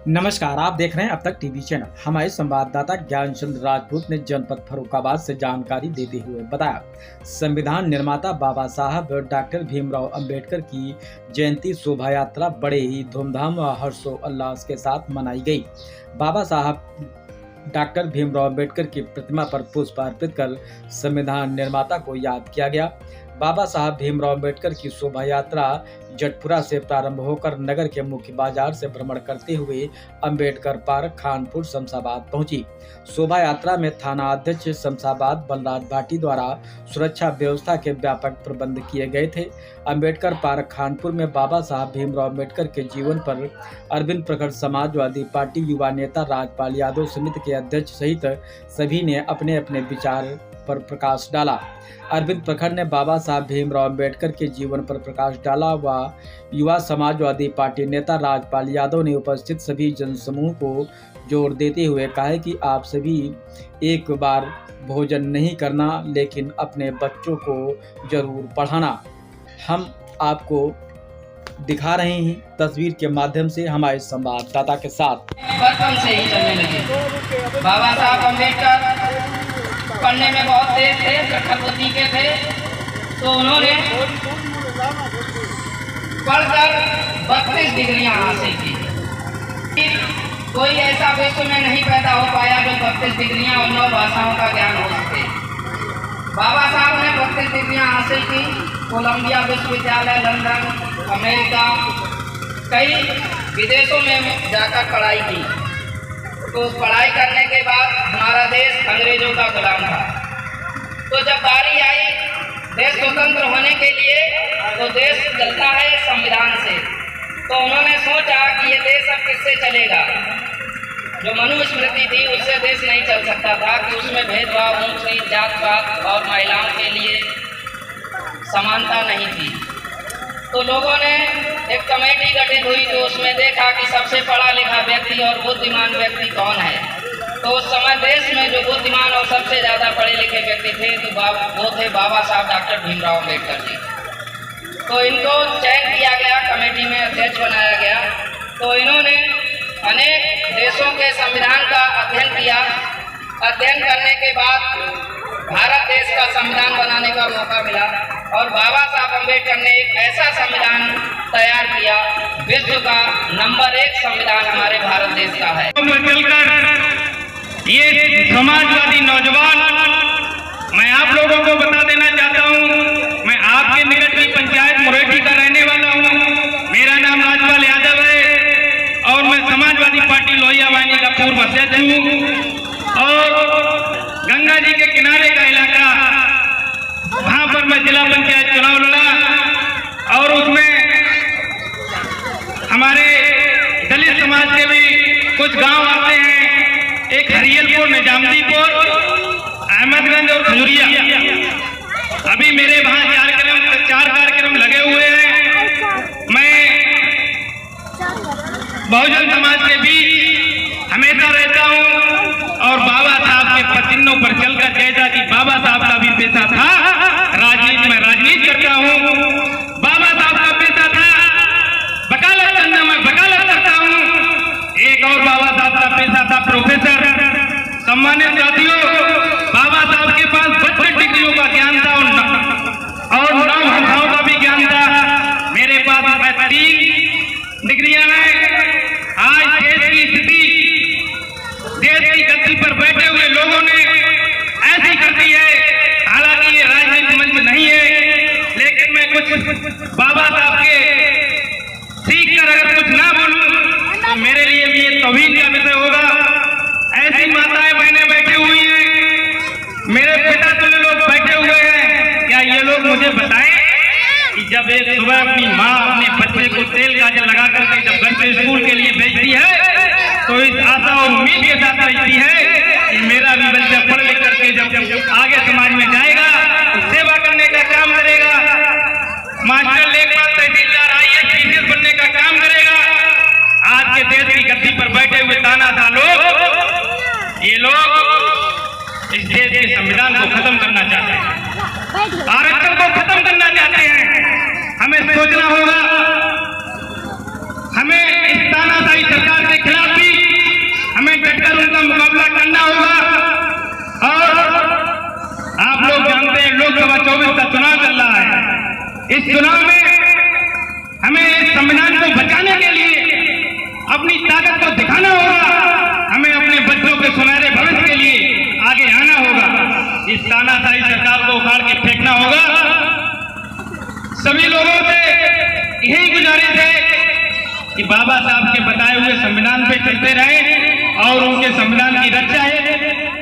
नमस्कार, आप देख रहे हैं अब तक टीवी चैनल। हमारे संवाददाता ज्ञान चंद्र राजपूत ने जनपद फर्रुखाबाद से जानकारी देते हुए बताया, संविधान निर्माता बाबा साहब डॉक्टर भीमराव अंबेडकर की जयंती शोभा यात्रा बड़े ही धूमधाम व हर्षोल्लास के साथ मनाई गई। बाबा साहब डॉक्टर भीमराव अंबेडकर की प्रतिमा पर पुष्प अर्पित कर संविधान निर्माता को याद किया गया। बाबा साहब भीमराव अंबेडकर की शोभा यात्रा जटपुरा से प्रारंभ होकर नगर के मुख्य बाजार से भ्रमण करते हुए अंबेडकर पार्क खानपुर शमशाबाद पहुंची। शोभा यात्रा में थाना अध्यक्ष शमशाबाद बलराज भाटी द्वारा सुरक्षा व्यवस्था के व्यापक प्रबंध किए गए थे। अंबेडकर पार्क खानपुर में बाबा साहब भीमराव अंबेडकर के जीवन पर अरविंद प्रखर समाजवादी पार्टी युवा नेता राजपाल यादव समिति के अध्यक्ष सहित सभी ने अपने अपने विचार पर प्रकाश डाला। अरविंद प्रखर ने बाबा साहब भीमराव अंबेडकर के जीवन पर प्रकाश डाला व युवा समाजवादी पार्टी नेता राजपाल यादव ने उपस्थित सभी जनसमूह को जोर देते हुए कहा कि आप सभी एक बार भोजन नहीं करना, लेकिन अपने बच्चों को जरूर पढ़ाना। हम आपको दिखा रहे हैं तस्वीर के माध्यम से हमारे संवाददाता के साथ। बचपन से ही चलने लगे। बाबा साहब अम्बेडकर पढ़ने में बहुत तेज थे, कट्टर बुद्धि के थे, तो उन्होंने पढ़कर 32 डिग्रियां हासिल की। कोई ऐसा विश्व में नहीं पैदा हो पाया जो 32 डिग्रियां और 9 भाषाओं का ज्ञान हो सके। बाबा साहब ने 32 डिग्रियां हासिल की। कोलंबिया विश्वविद्यालय, लंदन, अमेरिका, कई विदेशों में जाकर पढ़ाई की। तो पढ़ाई करने के बाद हमारा देश अंग्रेजों का गुलाम था। तो जब बारी आई देश स्वतंत्र होने के लिए, तो देश चलता है संविधान से। तो उन्होंने सोचा कि ये देश अब किससे चलेगा। जो मनुस्मृति थी उससे देश नहीं चल सकता था कि उसमें भेदभाव, ऊंच नीच, जात पात और महिलाओं के लिए समानता नहीं थी। तो लोगों ने एक कमेटी गठित हुई, तो उसमें देखा कि सबसे पढ़ा लिखा व्यक्ति और बुद्धिमान व्यक्ति कौन है। तो उस समय देश में जो बुद्धिमान और सबसे ज़्यादा पढ़े लिखे व्यक्ति थे तो वो थे बाबा साहब डॉक्टर भीमराव अंबेडकर जी। तो इनको चयन किया गया, कमेटी में अध्यक्ष बनाया गया। तो इन्होंने अनेक देशों के संविधान का अध्ययन किया। अध्ययन करने के बाद भारत देश का संविधान बनाने का मौका मिला और बाबा साहब अम्बेडकर ने एक ऐसा संविधान तैयार किया, विश्व का नंबर 1 संविधान हमारे भारत देश का है। ये समाजवादी नौजवान, मैं आप लोगों को बता देना चाहता हूँ, मैं आपके निकट की पंचायत मुरेठी का रहने वाला हूँ। मेरा नाम राजपाल यादव है और मैं समाजवादी पार्टी लोहिया वाहिनी का पूर्व अध्यक्ष हूँ। और गंगा जी के किनारे का इलाका, वहाँ पर मैं जिला पंचायत चुनाव लड़ा और उसमें हमारे दलित समाज के भी कुछ गांव आते हैं। एक हरियलपुर, निजामदीपुर, अहमदगंज और खजुरिया। अभी मेरे वहाँ 4 कार्यक्रम लगे हुए हैं। मैं बहुजन समाज के बीच हमेशा रहता हूँ और बाबा साहब के पचिन्हों पर चलकर, जैसा कि बाबा साहब का भी पेशा था राजनीति, में राजनीति करता हूँ। बाबा साहब का पेशा था वकालत करना, मैं वकालत करता हूँ। एक और बाबा साहब का पेशा था प्रोफेसर। सम्मानित साथियों, बाबा साहब के पास 32 डिग्रियों का ज्ञान था और 9 भाषाओं का भी ज्ञान था। मेरे पास 3 डिग्रियां हैं। आज देश की स्थिति, देश की गद्दी पर बैठे हुए लोगों ने ऐसी कर दी है। हालांकि ये राजनीति मंच नहीं है, लेकिन मैं कुछ बाबा साहब के सीख कर अगर कुछ ना बोलूं तो मेरे लिए भी ये तौहीन का विषय होगा। ऐसी माताएं बहनें बैठी हुई हैं, मेरे पिता तुल्य लोग बैठे हुए हैं। क्या ये लोग मुझे बताएं कि जब एक सुबह अपनी माँ अपने बच्चे को तेल काजल लगा करके जब घर से स्कूल के लिए भेजती है, तो इस आशा और उम्मीद के साथ रहती है कि मेरा भी बच्चा पढ़ लिख करके जब आगे समाज में जाएगा तो सेवा करने का काम करेगा, मास्टर, लेखपाल, तहसीलदार, IAS, PCS बनने का काम करेगा। आज के देश की गद्दी पर बैठे हुए तानाशाह लोग, ये लोग इस देश के संविधान को खत्म करना चाहते हैं, आरक्षण को खत्म करना चाहते हैं। हमें सोचना होगा, हमें इस तानाशाही सरकार के खिलाफ भी 2024 का चुनाव चल रहा है। इस चुनाव में हमें इस संविधान को बचाने के लिए अपनी ताकत को दिखाना होगा। हमें अपने बच्चों के सुनहरे भविष्य के लिए आगे आना होगा। इस तानाशाही सरकार को उखाड़ के फेंकना होगा। सभी लोगों से यही गुजारिश है कि बाबा साहब के बताए हुए संविधान पे चलते रहें और उनके संविधान की रक्षा है।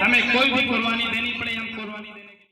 हमें कोई भी कुर्बानी